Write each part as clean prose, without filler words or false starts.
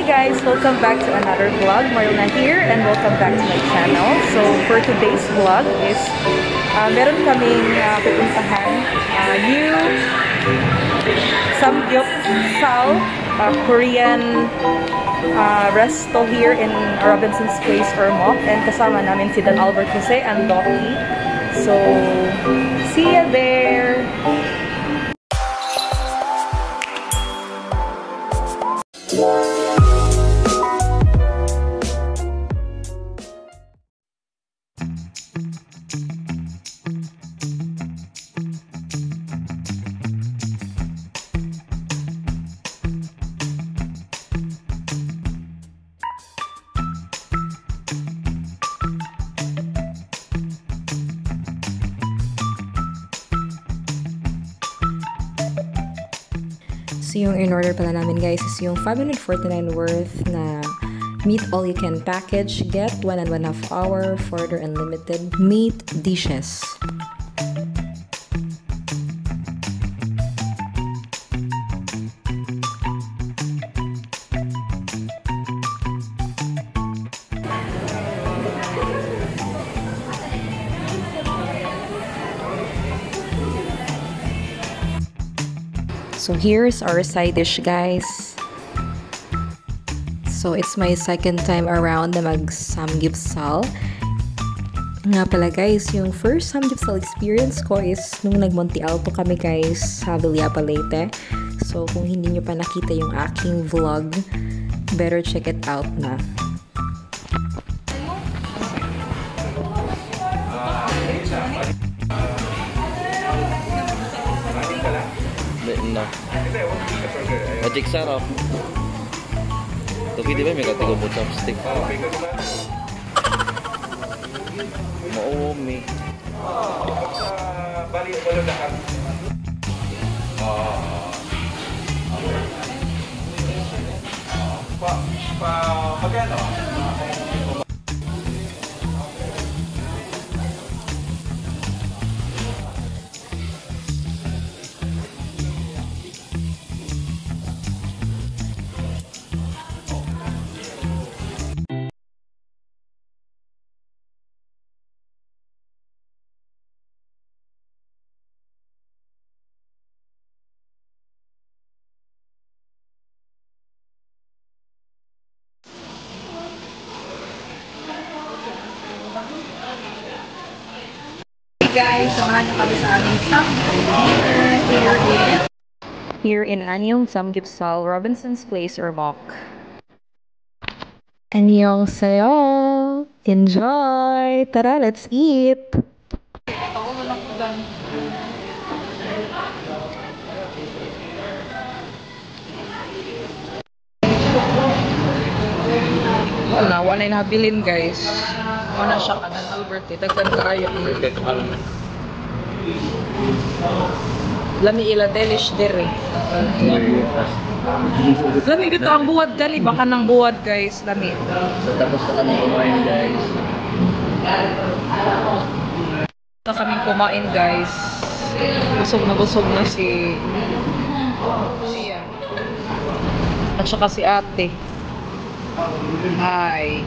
guys! Welcome back to another vlog. Marlena here and welcome back to my channel. So for today's vlog is meron kaming pupuntahan new Samgyeopsal Korean resto here in Robinson's Place or Mok, and kasama namin si Dan Albert Jose and Doki. So see ya there! So yung in-order pala namin guys is yung 549 worth na meat all-you-can package. Get 1.5 hour further unlimited meat dishes. So here's our side dish guys. So it's my second time around na mag-samgyeopsal. Nga pala guys, yung first samgyeopsal experience ko is nung nag-Monte Alto kami guys sa Villapa Leyte. So kung hindi nyo pa nakita yung aking vlog, better check it out na. No. Magic sarap. Tapi di ba may katigo mo chopstick? Maumi. Bali wala lahat. Magkano? Guys, samahan niyo kami sa aming samgyeopsal here in Anyong Samgyeopsal, Robinson's Place or Mok. Annyeonghaseyo! Enjoy! Tara, let's eat! Wala na nabilin guys. Wala siya kanan Albert, dagdag kaayo. Lami ila delish dere. Lami gito ang buwad gali, baka nang buwad guys, lami. So tapos na kami kumain guys. Ito kaming kumain guys. Busog na si siya. At saka si ate. Hi.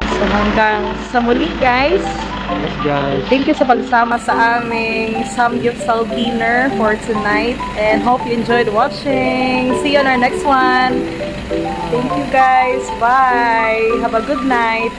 So hanggang sa muli guys. Yes guys. Thank you sa pagsama sa aming Samgyeopsal dinner for tonight and hope you enjoyed watching. See you on our next one. Thank you guys. Bye. Have a good night.